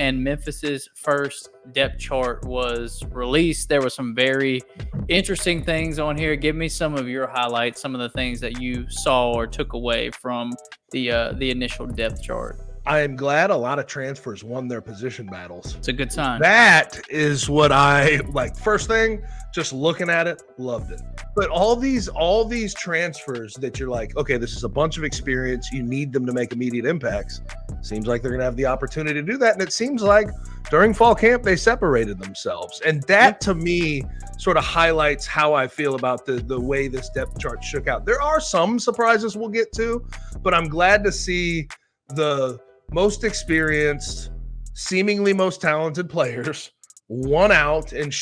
and Memphis's first depth chart was released. There were some very interesting things on here. Give me some of your highlights, some of the things that you saw or took away from the initial depth chart. I am glad a lot of transfers won their position battles. It's a good sign. That is what I like. First thing, just looking at it, loved it. But all these transfers that you're like, okay, this is a bunch of experience. You need them to make immediate impacts. Seems like they're going to have the opportunity to do that. And it seems like during fall camp, they separated themselves. And that to me sort of highlights how I feel about the way this depth chart shook out. There are some surprises we'll get to, but I'm glad to see the most experienced, seemingly most talented players won out and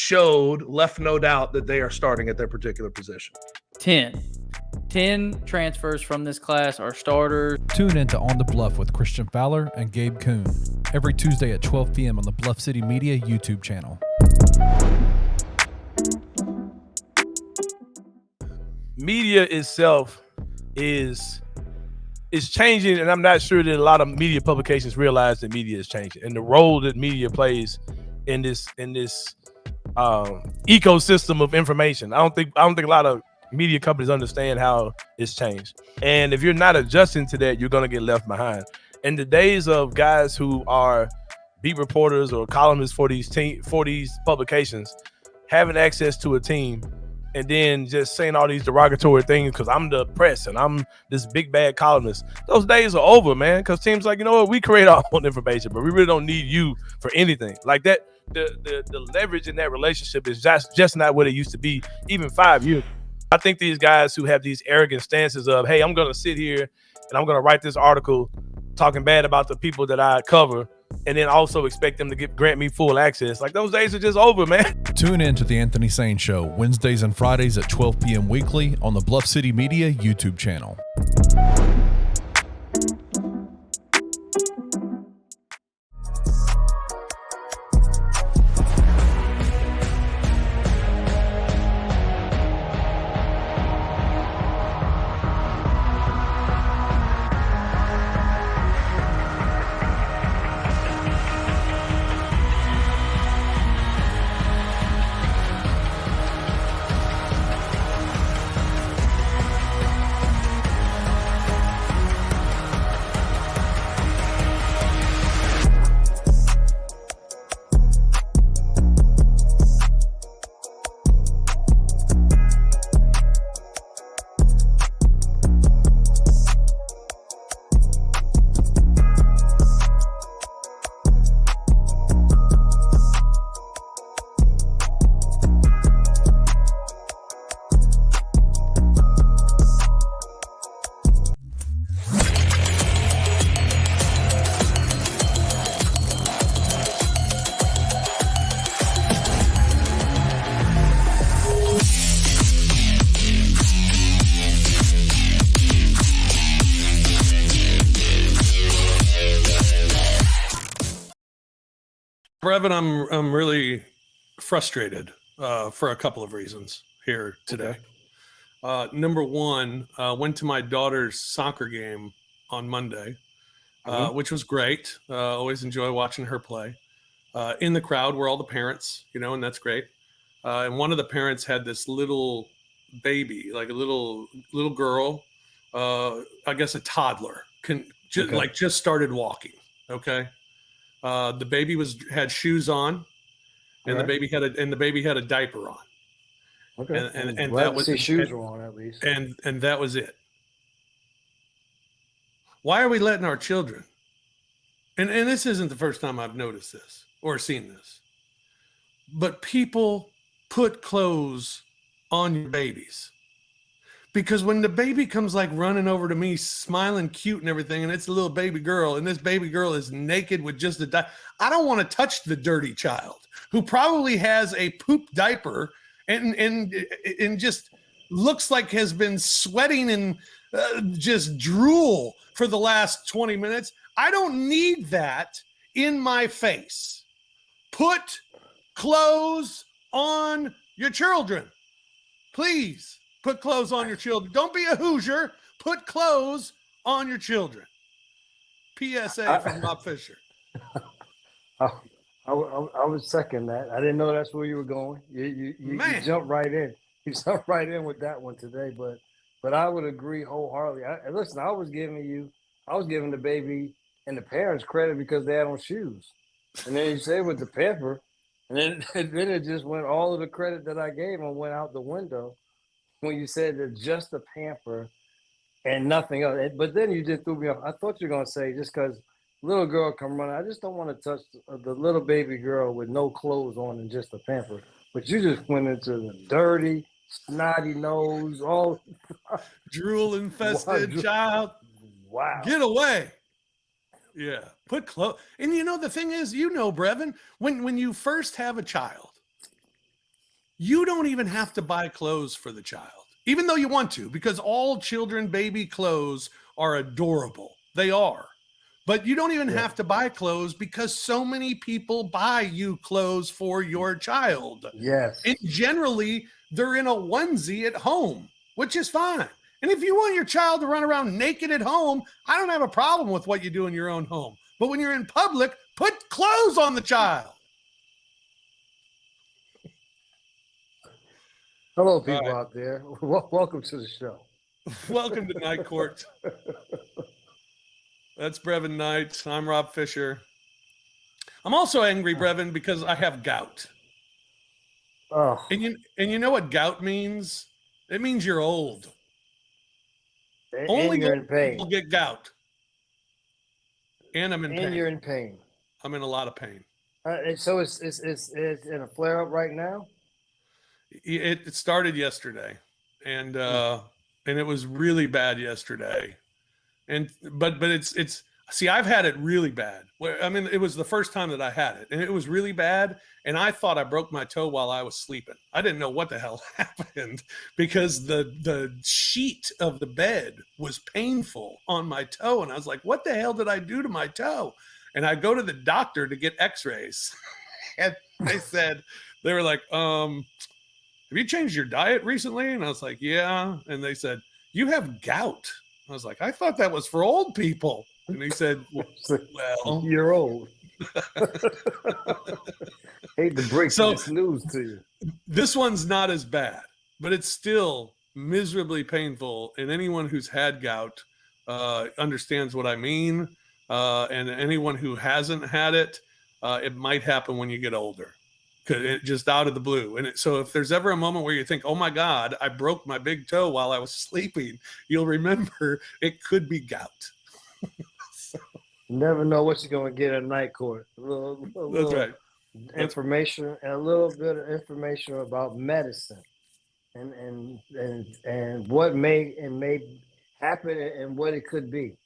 left no doubt that they are starting at their particular position. 10 transfers from this class are starters. Tune in to On the Bluff with Christian Fowler and Gabe Kuhn every Tuesday at 12 p.m. on the Bluff City Media YouTube channel. Media itself is changing, and I'm not sure that a lot of media publications realize that media is changing and the role that media plays in this ecosystem of information. I don't think a lot of media companies understand how it's changed. And if you're not adjusting to that, you're going to get left behind. In the days of guys who are beat reporters or columnists for these publications, having access to a team and then just saying all these derogatory things because I'm the press and I'm this big bad columnist, those days are over, man. Because teams like, you know what, we create our own information, but we really don't need you for anything like that. The leverage in that relationship is just not what it used to be even 5 years. I think these guys who have these arrogant stances of, hey, I'm going to sit here and I'm going to write this article talking bad about the people that I cover, and then also expect them to grant me full access. Like, those days are just over, man. Tune in to The Anthony Sane Show, Wednesdays and Fridays at 12 p.m. weekly on the Bluff City Media YouTube channel. Brevin, I'm really frustrated for a couple of reasons here today. Okay. Number one, went to my daughter's soccer game on Monday, which was great. Always enjoy watching her play. In the crowd were all the parents, and that's great. And one of the parents had this little baby, like a little girl, I guess a toddler, just started walking. Okay. The baby had shoes on, and the baby had a diaper on. Okay. And that was shoes were on at least. And that was it. Why are we letting our children? And this isn't the first time I've noticed this or seen this. But people put clothes on your babies. Because when the baby comes like running over to me, smiling cute and everything, and it's a little baby girl, and this baby girl is naked with just a diaper, I don't want to touch the dirty child who probably has a poop diaper and just looks like has been sweating and just drool for the last 20 minutes. I don't need that in my face. Put clothes on your children, please. Put clothes on your children. Don't be a Hoosier. Put clothes on your children. PSA from Bob Fisher. I, I would second that. I didn't know that's where you were going. You Man. jumped right in. You jumped right in with that one today. But I would agree wholeheartedly. Listen, I was giving the baby and the parents credit because they had on shoes, and then you say with the pamper, and then it just went, all of the credit that I gave them went out the window when you said that just the pamper and nothing else. But then you just threw me off. I thought you were gonna say just because little girl come running, I just don't want to touch the little baby girl with no clothes on and just a pamper. But you just went into the dirty, snotty nose, all Drool infested child. wow. Get away. Yeah. Put clothes. And the thing is, Brevin, when you first have a child, you don't even have to buy clothes for the child, even though you want to, because all children, baby clothes are adorable. They are. But you don't even have to buy clothes because so many people buy you clothes for your child. Yes. And generally, they're in a onesie at home, which is fine. And if you want your child to run around naked at home, I don't have a problem with what you do in your own home. But when you're in public, put clothes on the child. Hello, people out there. Welcome to the show. Welcome to Night Court. That's Brevin Knight. I'm Rob Fisher. I'm also angry, Brevin, because I have gout. Oh. And you know what gout means? It means you're old. Only you're in pain. people get gout. And I'm in pain. And you're in pain. I'm in a lot of pain. And so it's in a flare up right now. It started yesterday, and it was really bad yesterday. But it's see, I've had it really bad. I mean, it was the first time that I had it, and it was really bad. And I thought I broke my toe while I was sleeping. I didn't know what the hell happened because the sheet of the bed was painful on my toe, and I was like, "What the hell did I do to my toe?" And I go to the doctor to get X-rays, and they were like, "Have you changed your diet recently?" And I was like, "Yeah." And they said, "You have gout." I was like, "I thought that was for old people." And he said, "Well, you're old." Hate to break this news to you. This one's not as bad, but it's still miserably painful. And anyone who's had gout understands what I mean. And anyone who hasn't had it, it might happen when you get older. It just out of the blue. And so if there's ever a moment where you think, "Oh my God, I broke my big toe while I was sleeping," you'll remember it could be gout. You never know what you're going to get at Night Court. That's right. Information, and a little bit of information about medicine and what may happen and what it could be.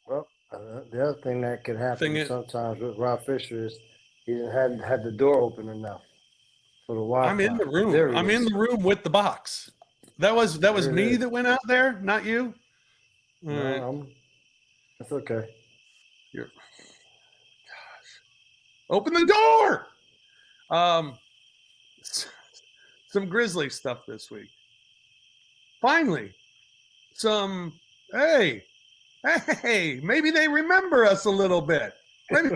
Well, the other thing that could happen sometimes with Rob Fisher is he hadn't had the door open enough for the Wi-Fi. I'm in the room. I'm in the room with the box. That was me that went out there, not you. All right. That's okay. Gosh. Open the door. Some Grizzly stuff this week. Finally, hey, maybe they remember us a little bit. Maybe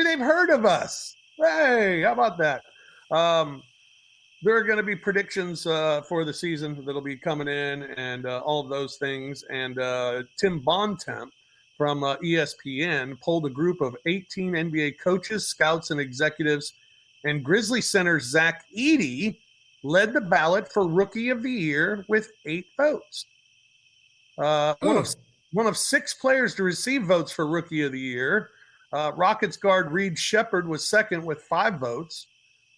they've heard of us. Hey, how about that? There are going to be predictions for the season that'll be coming in and all of those things. And Tim Bontemp from ESPN polled a group of 18 NBA coaches, scouts, and executives. And Grizzly center Zach Edey led the ballot for Rookie of the Year with 8 votes. One of 6 players to receive votes for Rookie of the Year. Rockets guard Reed Shepherd was second with 5 votes.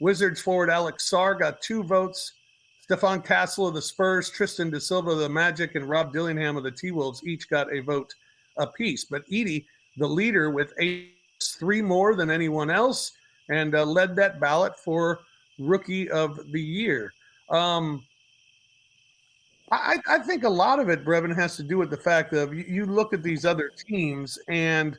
Wizards forward Alex Sarr got 2 votes. Stephon Castle of the Spurs, Tristan Da Silva of the Magic, and Rob Dillingham of the T-Wolves each got a vote apiece. But Edey, the leader with 8, 3 more than anyone else, and led that ballot for Rookie of the Year. I think a lot of it, Brevin, has to do with the fact of you look at these other teams, and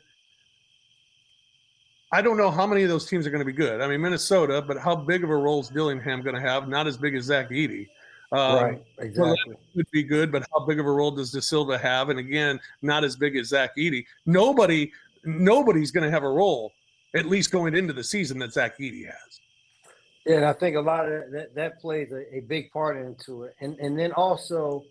I don't know how many of those teams are going to be good. I mean, Minnesota, but how big of a role is Dillingham going to have? Not as big as Zach Edey. Right, exactly. Would be good, but how big of a role does De Silva have? And again, not as big as Zach Edey. Nobody's going to have a role, at least going into the season, that Zach Edey has. Yeah, and I think a lot of that plays a big part into it. And then also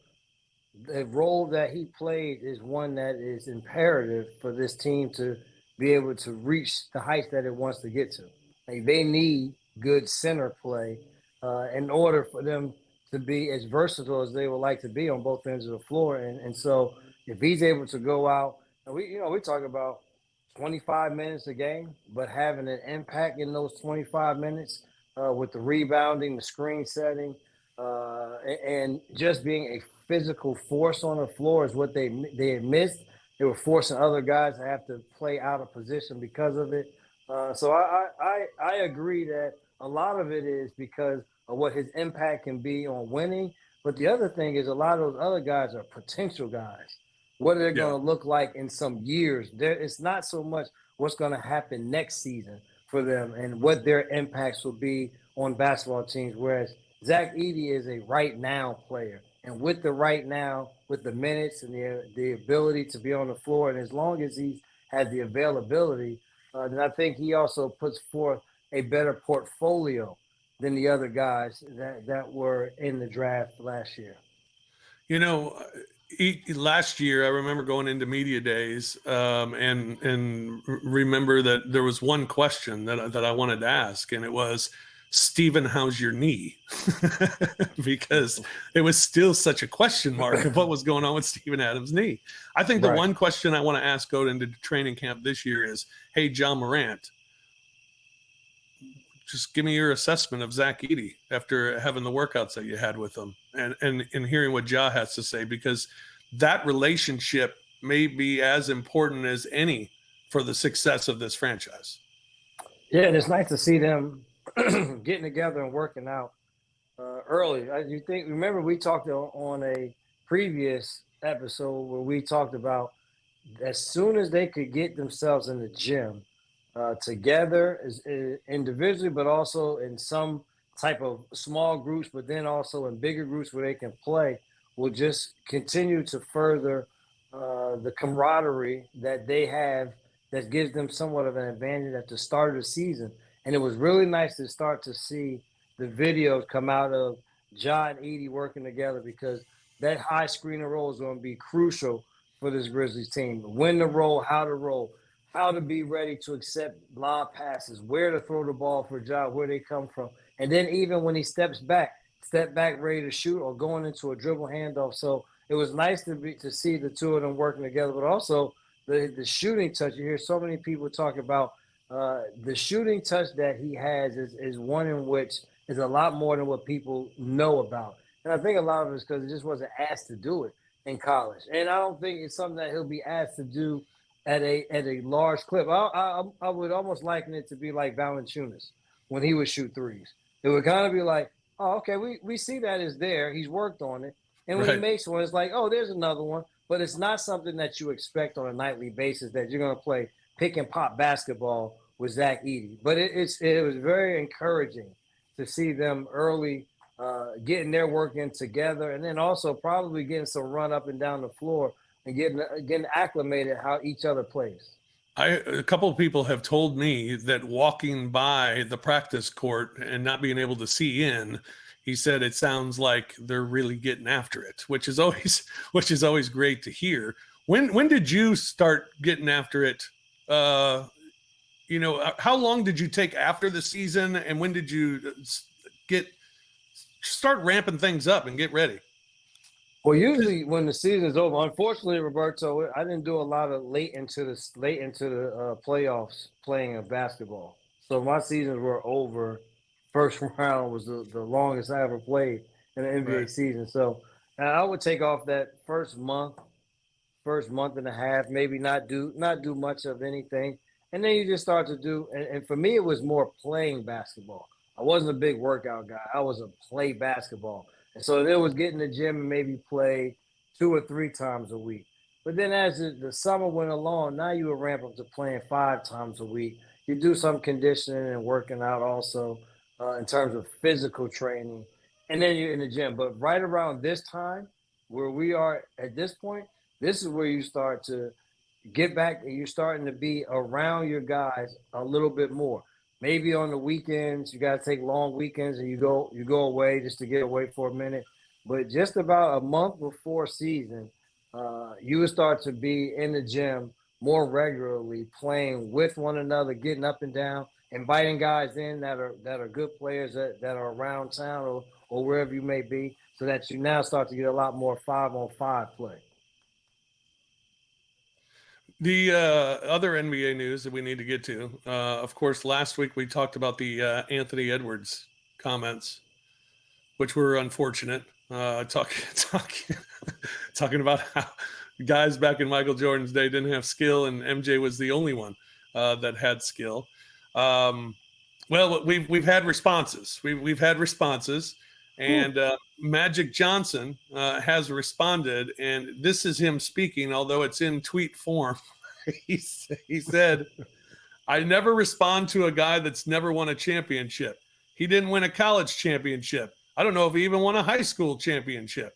the role that he played is one that is imperative for this team to be able to reach the heights that it wants to get to. Like, they need good center play in order for them to be as versatile as they would like to be on both ends of the floor. And so if he's able to go out, and we talk about 25 minutes a game, but having an impact in those 25 minutes with the rebounding, the screen setting, and just being a physical force on the floor is what they had missed. They were forcing other guys to have to play out of position because of it. So I agree that a lot of it is because of what his impact can be on winning. But the other thing is a lot of those other guys are potential guys. What are they going to look like in some years? It's not so much what's going to happen next season for them and what their impacts will be on basketball teams, whereas Zach Edey is a right now player. And with the right now, with the minutes and the ability to be on the floor, and as long as he has the availability, then I think he also puts forth a better portfolio than the other guys that were in the draft last year. Last year, I remember going into media days and remember that there was one question that I wanted to ask, and it was, Steven, how's your knee? Because it was still such a question mark of what was going on with Steven Adams' knee. I think the one question I want to ask going into training camp this year is, hey, John Morant, just give me your assessment of Zach Edey after having the workouts that you had with him and hearing what Ja has to say, because that relationship may be as important as any for the success of this franchise. Yeah, and it's nice to see them getting together and working out early. Remember we talked on a previous episode where we talked about as soon as they could get themselves in the gym together individually, but also in some type of small groups, but then also in bigger groups where they can play, will just continue to further the camaraderie that they have that gives them somewhat of an advantage at the start of the season. And it was really nice to start to see the videos come out of Ja and Edey working together, because that high screen and roll is going to be crucial for this Grizzlies team. When to roll, how to be ready to accept lob passes, where to throw the ball for Ja, where they come from. And then even when he step back ready to shoot or going into a dribble handoff. So it was nice to see the two of them working together, but also the shooting touch. You hear so many people talk about the shooting touch that he has is one in which is a lot more than what people know about. And I think a lot of it is because he just wasn't asked to do it in college. And I don't think it's something that he'll be asked to do at a large clip. I would almost liken it to be like Valanciunas when he would shoot threes. It would kind of be like, oh, okay, we see that is there. He's worked on it. And when he makes one, it's like, oh, there's another one. But it's not something that you expect on a nightly basis that you're going to play pick and pop basketball with Zach Edey. But it was very encouraging to see them early getting their work in together, and then also probably getting some run up and down the floor and getting acclimated how each other plays. A couple of people have told me that walking by the practice court and not being able to see in, he said it sounds like they're really getting after it, which is always great to hear. When did you start getting after it? How long did you take after the season, and when did you start ramping things up and get ready? Well, usually when the season is over, unfortunately, Roberto, I didn't do a lot of late into the playoffs playing of basketball. So my seasons were over. First round was the longest I ever played in an NBA season. So I would take off that first month and a half, maybe not do much of anything. And then you just start to do, and for me, it was more playing basketball. I wasn't a big workout guy. I was a play basketball. And so it was getting in the gym and maybe play 2 or 3 times a week. But then as the summer went along, now you would ramp up to playing 5 times a week. You do some conditioning and working out also in terms of physical training. and then you're in the gym. But right around this time, where we are at this point, this is where you start to get back and you're starting to be around your guys a little bit more. Maybe on the weekends, you got to take long weekends and you go away just to get away for a minute. But just about a month before season, you would start to be in the gym more regularly, playing with one another, getting up and down, inviting guys in that are good players that are around town or wherever you may be, so that you now start to get a lot more 5-on-5 play. The other NBA news that we need to get to, of course, last week we talked about the Anthony Edwards comments, which were unfortunate. Talking about how guys back in Michael Jordan's day didn't have skill, and MJ was the only one that had skill. Well, we've had responses. We've had responses, and Magic Johnson has responded, and this is him speaking, although it's in tweet form. He said, "I never respond to a guy that's never won a championship. He didn't win a college championship. I don't know if he even won a high school championship."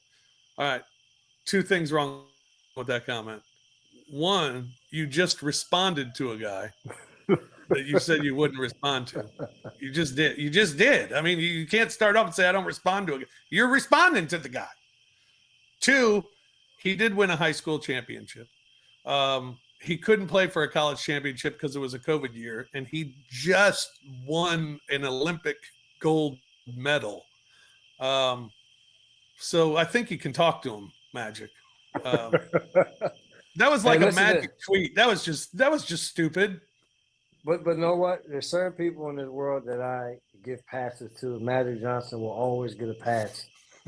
All right, two things wrong with that comment. One, you just responded to a guy that you said you wouldn't respond to. You just did. You just did. I mean, you can't start off and say, I don't respond to a guy. You're responding to the guy. Two, he did win a high school championship. He couldn't play for a college championship because it was a COVID year, and he just won an Olympic gold medal. So I think you can talk to him, Magic. That was like a Magic tweet. That was just stupid. But you know what? There's certain people in this world that I give passes to. Magic Johnson will always get a pass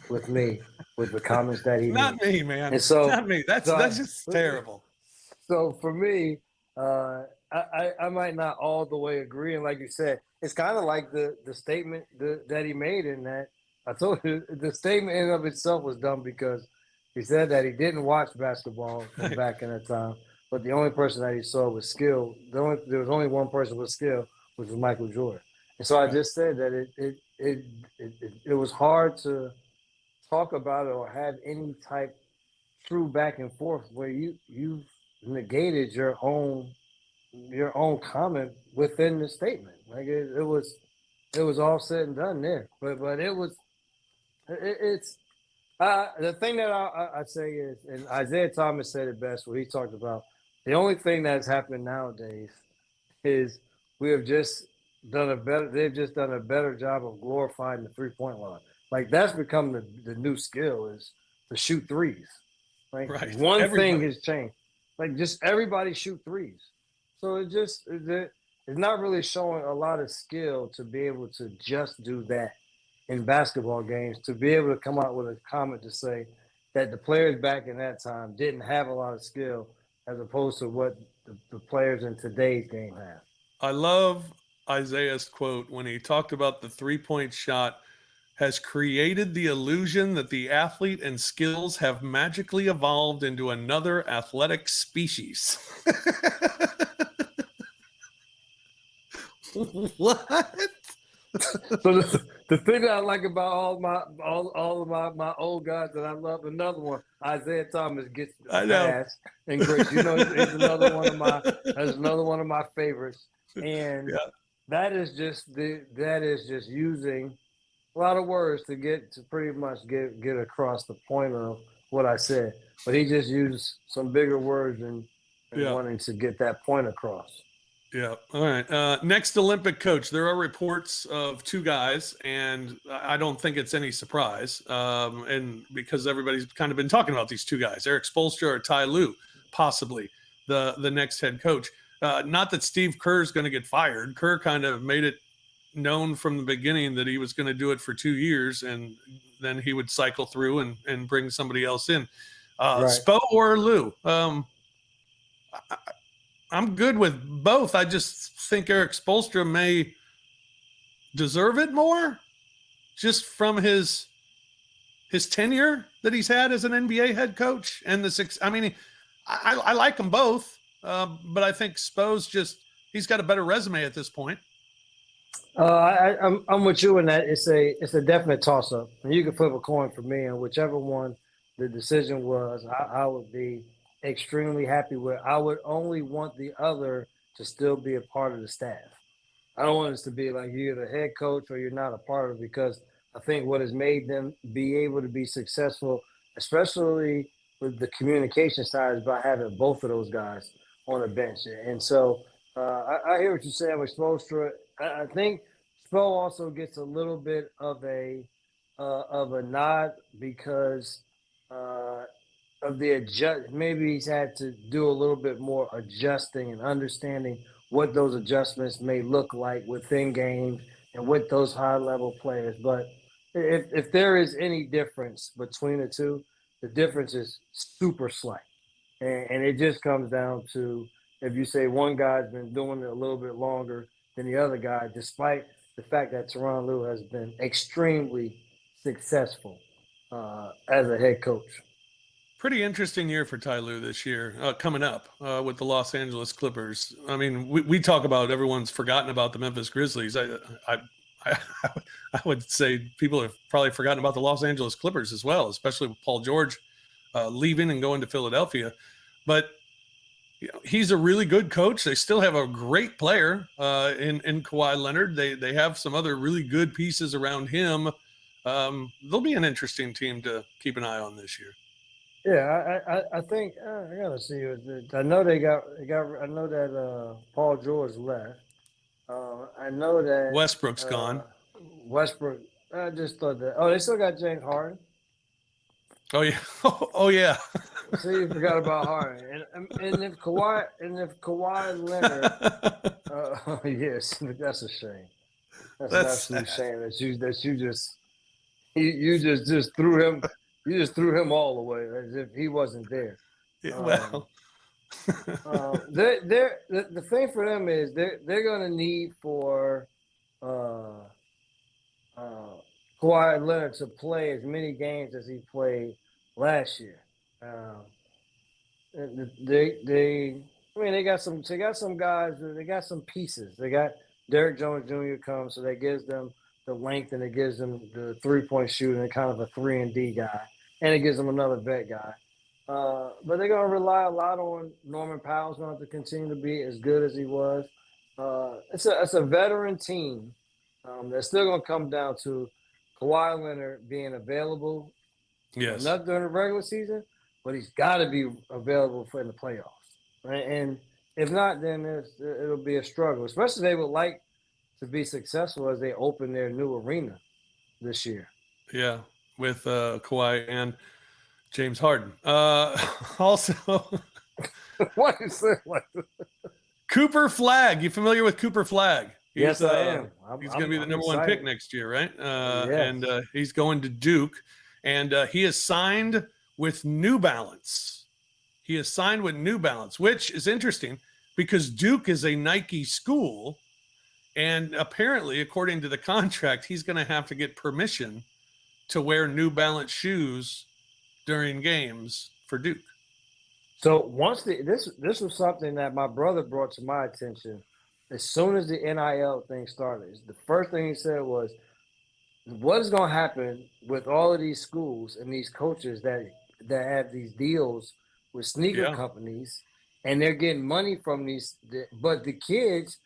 with me with the comments that he Not made. me, man. And so, not me. That's just terrible. So for me, I might not all the way agree. And like you said, it's kind of like the statement that he made in that. I told you the statement in and of itself was dumb because he said that he didn't watch basketball from back in that time, but the only person that he saw with skill, there was only one person with skill, which was Michael Jordan. And so I just said that it was hard to talk about it or have any type true back and forth where you negated your own comment within the statement. Like it was all said and done there. But it's the thing that I say is, and Isaiah Thomas said it best where he talked about the only thing that's happened nowadays is they've just done a better job of glorifying the 3-point line. Like that's become the new skill is to shoot threes. Like Right. One thing has changed. Like just everybody shoot threes. So it's not really showing a lot of skill to be able to just do that in basketball games, to be able to come out with a comment to say that the players back in that time didn't have a lot of skill as opposed to what the players in today's game have. I love Isaiah's quote when he talked about the 3-point shot has created the illusion that the athlete and skills have magically evolved into another athletic species. What? So the thing that I like about all of my old guys that I love, another one, Isaiah Thomas gets the pass and Grace. You know, he's another one of my favorites. And that is just using a lot of words to pretty much get across the point of what I said. But he just used some bigger words and wanting to get that point across. Yeah. All right. Next Olympic coach. There are reports of two guys, and I don't think it's any surprise. And because everybody's kind of been talking about these two guys, Eric Spoelstra or Ty Lue, possibly the next head coach. Not that Steve Kerr is going to get fired. Kerr kind of made it known from the beginning that he was going to do it for 2 years, and then he would cycle through and bring somebody else in. Spo or Lue. I'm good with both. I just think Eric Spoelstra may deserve it more just from his tenure that he's had as an NBA head coach and I like them both. But I think Spo's he's got a better resume at this point. I'm with you in that it's a definite toss up. And you can flip a coin for me, and whichever one the decision was, I would be extremely happy with. I would only want the other to still be a part of the staff. I don't want us to be like you're the head coach or you're not a part of it, because I think what has made them be able to be successful, especially with the communication side, is by having both of those guys on the bench. And so I hear what you're saying with Spoelstra. I think Spo also gets a little bit of a nod because of the adjust. Maybe he's had to do a little bit more adjusting and understanding what those adjustments may look like within games and with those high level players. But if there is any difference between the two, the difference is super slight. And it just comes down to if you say one guy's been doing it a little bit longer than the other guy, despite the fact that Tyronn Lue has been extremely successful as a head coach. Pretty interesting year for Ty Lue this year, coming up with the Los Angeles Clippers. I mean, we talk about everyone's forgotten about the Memphis Grizzlies. I would say people have probably forgotten about the Los Angeles Clippers as well, especially with Paul George leaving and going to Philadelphia. But he's a really good coach. They still have a great player in Kawhi Leonard. They have some other really good pieces around him. They'll be an interesting team to keep an eye on this year. Yeah, I think I gotta see. I know they got. I know that Paul George left. I know that Westbrook's gone. Westbrook. I just thought that. Oh, they still got James Harden. Oh yeah. Oh yeah. See, you forgot about Harden. And if Kawhi Leonard. Yes, that's a shame. That's an absolute shame you just threw him. You just threw him all away as if he wasn't there. Yeah, well, the thing for them is they're going to need for Kawhi Leonard to play as many games as he played last year. They got some guys. They got some pieces. They got Derrick Jones Jr. comes, so that gives them the length and it gives them the 3-point shooting and kind of a 3-and-D guy, and it gives them another vet guy. But they're going to rely a lot on Norman Powell's going to continue to be as good as he was. It's a veteran team that's still going to come down to Kawhi Leonard being available. Yes, not during the regular season, but he's got to be available for in the playoffs. Right? And if not, then it'll be a struggle. Especially they would like to be successful as they open their new arena this year. Yeah, with Kawhi and James Harden. Also, what is that? Cooper Flagg. You familiar with Cooper Flagg? Yes, I am. He's going to be the number one pick next year, right? Yes. And he's going to Duke. And he is signed with New Balance. He is signed with New Balance, which is interesting because Duke is a Nike school. And apparently, according to the contract, he's going to have to get permission to wear New Balance shoes during games for Duke. So once this was something that my brother brought to my attention. As soon as the NIL thing started, the first thing he said was, what is going to happen with all of these schools and these coaches that have these deals with sneaker companies and they're getting money from these, but the kids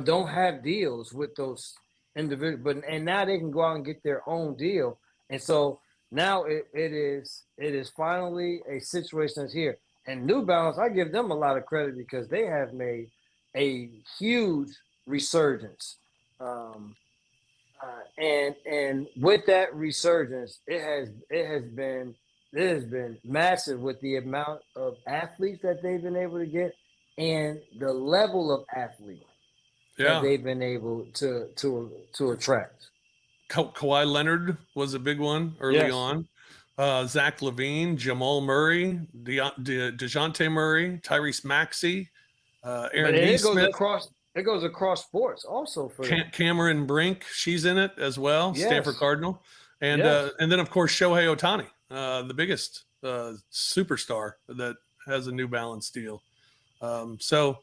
don't have deals with those individuals, and now they can go out and get their own deal. And so now it is finally a situation that's here. And New Balance, I give them a lot of credit because they have made a huge resurgence. And with that resurgence, it has been massive with the amount of athletes that they've been able to get and the level of athlete that they've been able to attract. Kawhi Leonard was a big one early on. Zach LaVine, Jamal Murray, DeJounte Murray, Tyrese Maxey, Aaron Nesmith. It goes across sports also for Cameron Brink. She's in it as well. Yes. Stanford Cardinal. And then, of course, Shohei Ohtani, the biggest superstar that has a New Balance deal. So,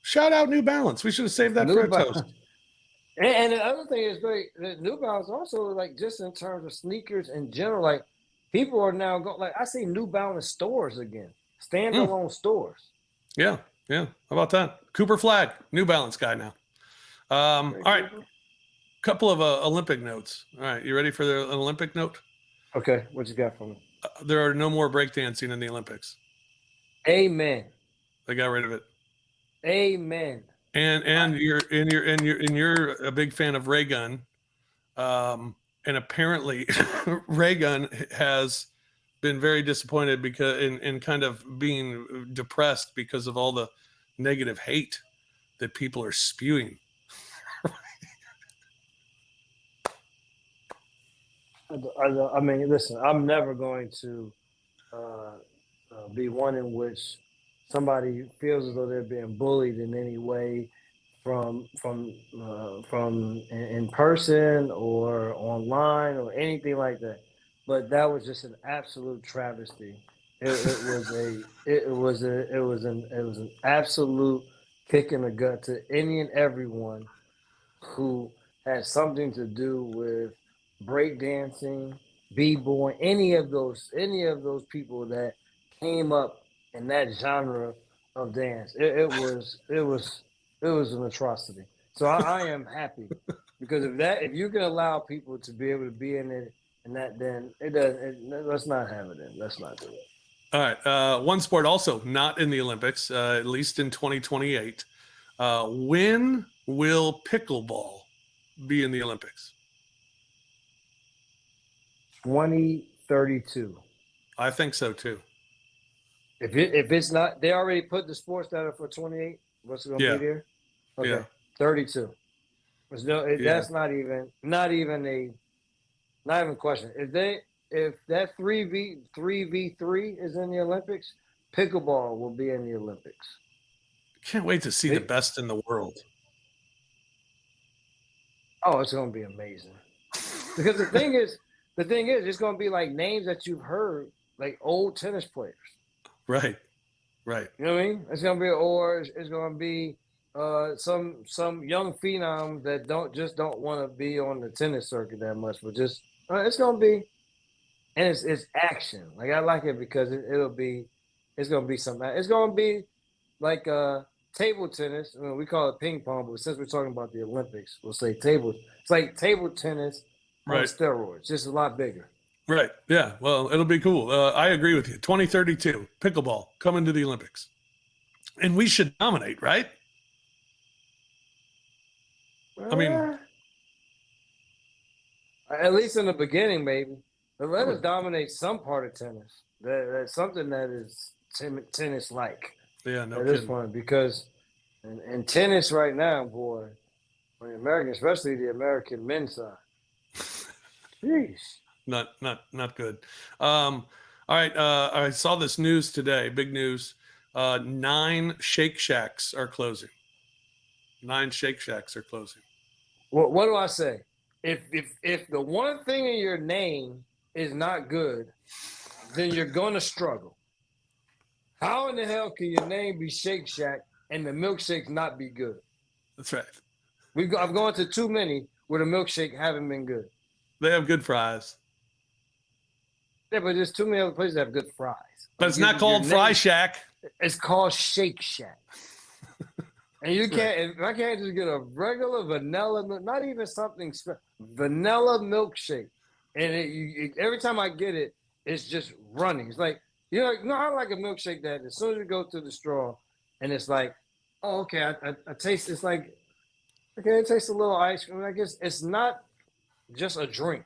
shout out New Balance. We should have saved that for a toast. And the other thing is the New Balance also, like, just in terms of sneakers in general, like, people are now going, like, I see New Balance stores again, standalone stores. Yeah. How about that? Cooper Flag, New Balance guy now. All right. Couple of Olympic notes. All right. You ready for an Olympic note? Okay. What you got for me? There are no more breakdancing in the Olympics. Amen. They got rid of it. Amen. And you're a big fan of Ray Gun. And apparently Ray Gun has been very disappointed because in kind of being depressed because of all the negative hate that people are spewing. I mean, listen, I'm never going to be one in which somebody feels as though they're being bullied in any way from in person or online or anything like that. But that was just an absolute travesty. It was an absolute kick in the gut to any and everyone who had something to do with breakdancing, b-boy, any of those people that came up in that genre of dance. It was an atrocity. So I am happy because if you can allow people to be able to be in it and that, then let's not have it in. Let's not do it. All right. One sport also not in the Olympics, at least in 2028. When will pickleball be in the Olympics? 2032. I think so too. If it's not, they already put the sports data for 28. What's it going to be there? Okay, Yeah. 32. That's not even a question. If that 3v3 is in the Olympics, pickleball will be in the Olympics. Can't wait to see the best in the world. Oh, it's going to be amazing. Because the thing is, it's going to be like names that you've heard, like old tennis players. Right. You know what I mean? It's going to be some young phenom that don't want to be on the tennis circuit that much, but just it's going to be, and it's action. Like, I like it because it's going to be something. It's going to be like table tennis. I mean, we call it ping pong, but since we're talking about the Olympics, we'll say table. It's like table tennis on steroids, just a lot bigger. Right. Yeah. Well, it'll be cool. I agree with you. 2032, pickleball coming to the Olympics. And we should dominate, right? I mean, at least in the beginning, maybe. But let us dominate some part of tennis. That's something that is tennis-like. Yeah, no at kidding. this point, because in tennis right now, boy, the American, especially the American men's side. Jeez. Not good. All right. I saw this news today. Big news. 9 Shake Shacks are closing. 9 Shake Shacks are closing. What do I say? If the one thing in your name is not good, then you're gonna struggle. How in the hell can your name be Shake Shack and the milkshakes not be good? That's right. I've gone to too many where the milkshake haven't been good. They have good fries. Yeah, but there's too many other places that have good fries. But it's not called Fry Shack. It's called Shake Shack. And you can't, if I can't just get a regular vanilla, not even something vanilla milkshake. And every time I get it, it's just running. It's like, I like a milkshake that as soon as you go through the straw and it's like, oh, okay, I taste, it's like, okay, it tastes a little ice cream. I guess it's not just a drink,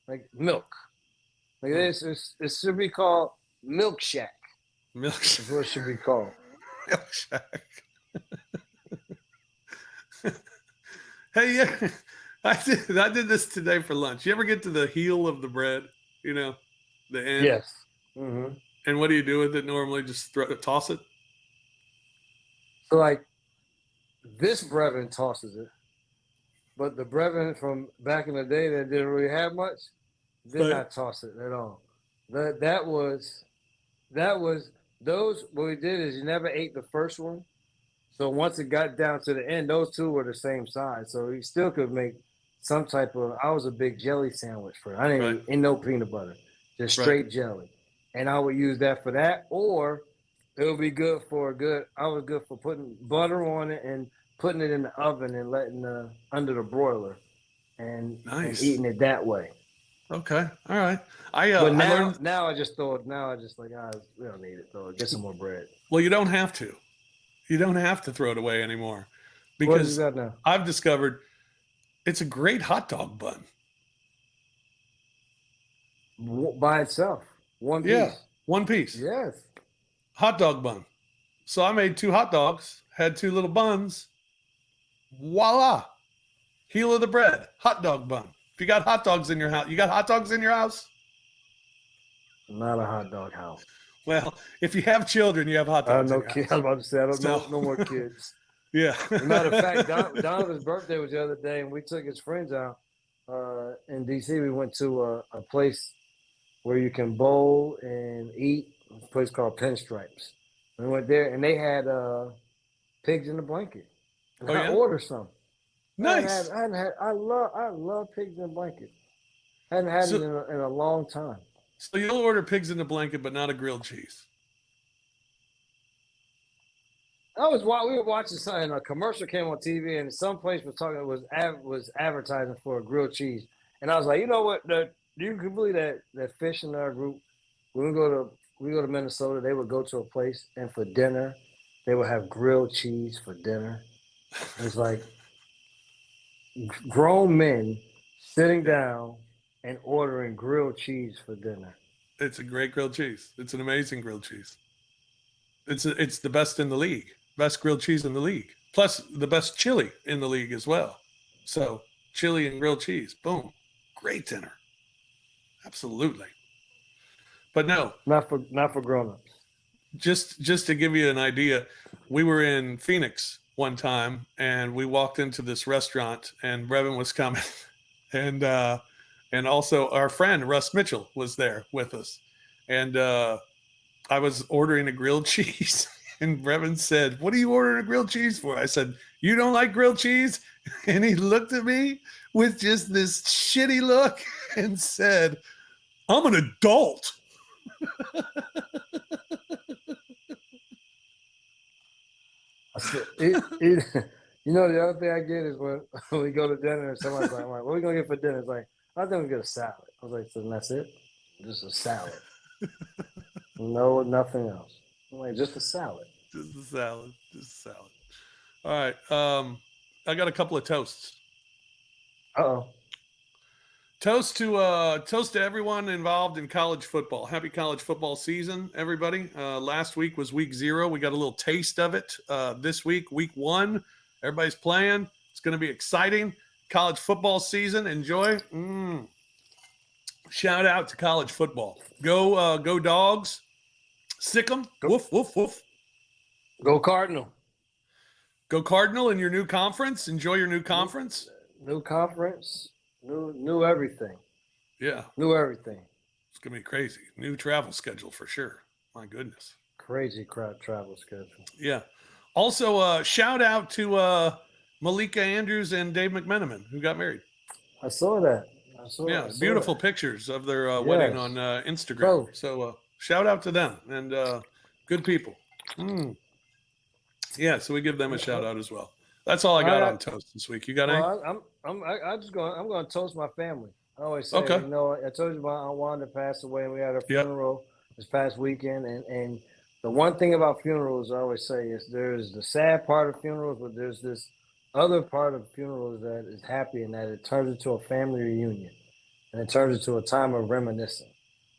like milk. Like this, it should be called Milk Shack. Milkshake. That's what it should be called. Milkshake. Hey, yeah, I did this today for lunch. You ever get to the heel of the bread? The end. Yes. Mm-hmm. And what do you do with it normally? Just toss it? So, like, this brethren tosses it, but the brethren from back in the day that didn't really have much did not toss it at all. That was those. What we did is you never ate the first one, So once it got down to the end, those two were the same size. So you still could make some type of. I was a big jelly sandwich for it. I didn't eat no peanut butter, just straight jelly, and I would use that for that, or it would be good for a good. I was good for putting butter on it and putting it in the oven and letting under the broiler, and eating it that way. Okay, all right. But now, I learned. Now I just throw it. Now I just like, we don't need it. Throw it. Get some more bread. Well, you don't have to. You don't have to throw it away anymore, because I've discovered it's a great hot dog bun by itself. One piece. Yeah, one piece. Yes. Hot dog bun. So I made 2 hot dogs, had 2 little buns. Voila. Heel of the bread. Hot dog bun. If you got hot dogs in your house, you got hot dogs in your house? Not a hot dog house. Well, if you have children, you have hot dogs. I don't know kids. I was about to say, I don't know no more kids. Yeah. As a matter of fact, Donovan's birthday was the other day, and we took his friends out in D.C. We went to a place where you can bowl and eat, a place called Pinstripes. We went there, and they had pigs in a blanket. And I ordered some. Nice. I love pigs in a blanket. Hadn't had it in a long time. So you'll order pigs in a blanket, but not a grilled cheese. We were watching something. A commercial came on TV, and some place was advertising for a grilled cheese. And I was like, you know what? Do you believe that fish in our group? When we go to Minnesota, they would go to a place, and for dinner, they would have grilled cheese for dinner. It's like grown men sitting down and ordering grilled cheese for dinner. It's a great grilled cheese. It's an amazing grilled cheese. It's the best in the league. Best grilled cheese in the league. Plus the best chili in the league as well. So chili and grilled cheese. Boom. Great dinner. Absolutely. But no. Not for grown-ups. Just to give you an idea, we were in Phoenix one time and we walked into this restaurant and Brevin was coming and also our friend Russ Mitchell was there with us. And I was ordering a grilled cheese and Brevin said, "What are you ordering a grilled cheese for?" I said, "You don't like grilled cheese?" And he looked at me with just this shitty look and said, "I'm an adult." You know, the other thing I get is when we go to dinner and somebody's like, "What are we gonna get for dinner?" It's like, "I think we get a salad." I was like, "So that's it? Just a salad? No, nothing else." I'm like, "Just a salad." Just a salad. Just a salad. All right. I got a couple of toasts. Uh-oh. Toast to everyone involved in college football. Happy college football season, everybody. Last week was week 0. We got a little taste of it. This week, week 1, everybody's playing. It's going to be exciting. College football season. Enjoy. Shout out to college football. Go Dogs. Sick 'em. Woof, woof, woof. Go Cardinal. Go Cardinal in your new conference. Enjoy your new conference. New conference. New everything. Yeah. New everything. It's going to be crazy. New travel schedule for sure. My goodness. Crazy crowd travel schedule. Yeah. Also, shout out to Malika Andrews and Dave McMenamin, who got married. I saw that. Beautiful pictures of their wedding on Instagram. So shout out to them and good people. Yeah, so we give them a shout out as well. That's all I got on toast this week. You got any? I'm going to toast my family. I always say, okay. You know, I told you about Aunt Wanda passed away, and we had her funeral this past weekend. And the one thing about funerals, I always say, is there's the sad part of funerals, but there's this other part of funerals that is happy, and that it turns into a family reunion, and it turns into a time of reminiscing.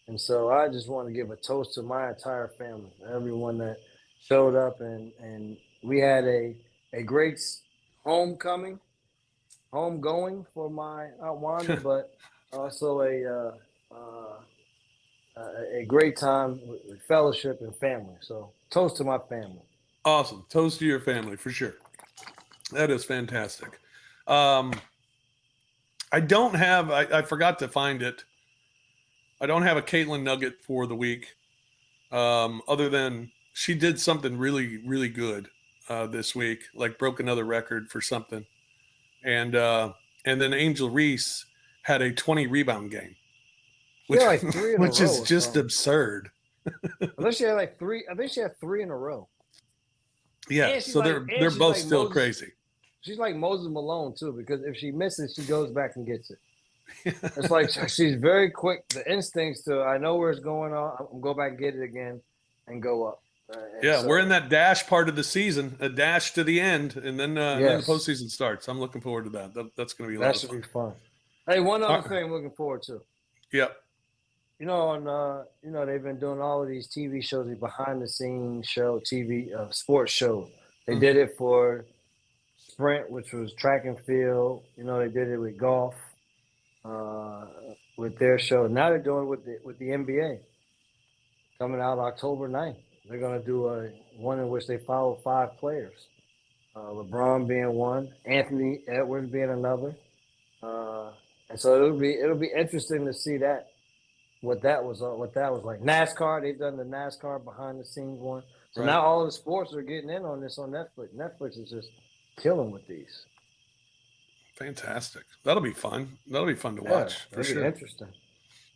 And so I just want to give a toast to my entire family, everyone that showed up, and we had a great homegoing for my Aunt Wanda, but also a great time with fellowship and family. So toast to my family. Awesome. Toast to your family for sure. That is fantastic. I forgot to find it. I don't have a Caitlin nugget for the week, other than she did something really, really good. this week, like broke another record for something. And then Angel Reese had a 20 rebound game, which, like 3 in a which row is or just something. absurd. I think she had like 3. I think she had 3 in a row. Yeah. And she's So like- they're and she's both like still Moses. crazy. She's like Moses Malone too, because if she misses, she goes back and gets it. It's like she's very quick. The instincts to I know where it's going on. I'm gonna go back and get it again, and go up. Yeah, so- we're in that dash part of the season, a dash to the end, and then the Yes. postseason starts. I'm looking forward to that. That's going to be a lot That of should fun. be fun. Hey, one other Alright. thing I'm looking forward to. Yep. You know, on they've been doing all of these TV shows, the behind the scenes show, TV sports shows. They did it for sprint, which was track and field. You know, they did it with golf, with their show. Now they're doing it with the NBA. Coming out October 9th. They're gonna do one in which they follow 5 players. LeBron being one, Anthony Edwards being another. And so it'll be interesting to see that. What that was like. NASCAR, they've done the NASCAR behind the scenes one. So Right. now all the sports are getting in on this on Netflix. Netflix is just killing with these. Fantastic. That'll be fun. That'll be fun to watch for it'll be sure. interesting.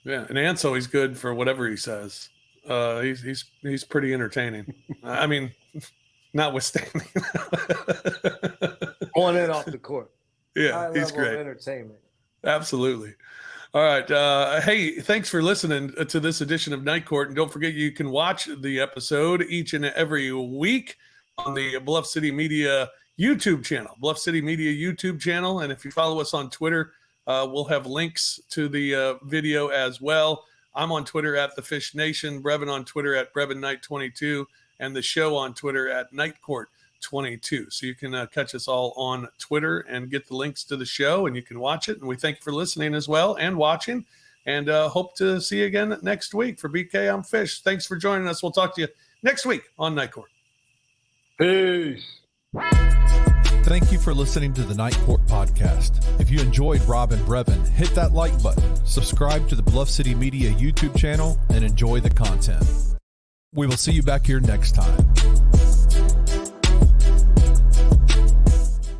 Yeah, and Ant's always good for whatever he says. He's pretty entertaining. I mean, notwithstanding. On and off the court. Yeah, High he's level great. of entertainment. Absolutely. All right. Hey, thanks for listening to this edition of Night Court. And don't forget, you can watch the episode each and every week on the Bluff City Media YouTube channel, Bluff City Media YouTube channel. And if you follow us on Twitter, we'll have links to the video as well. I'm on Twitter at The Fish Nation, Brevin on Twitter at Brevin Night 22, and the show on Twitter at Night Court 22. So you can catch us all on Twitter and get the links to the show, and you can watch it. And we thank you for listening as well and watching, and hope to see you again next week. For BK, I'm Fish. Thanks for joining us. We'll talk to you next week on Night Court. Peace. Thank you for listening to the Night Court podcast. If you enjoyed Rob and Brevin, hit that like button, subscribe to the Bluff City Media YouTube channel, and enjoy the content. We will see you back here next time.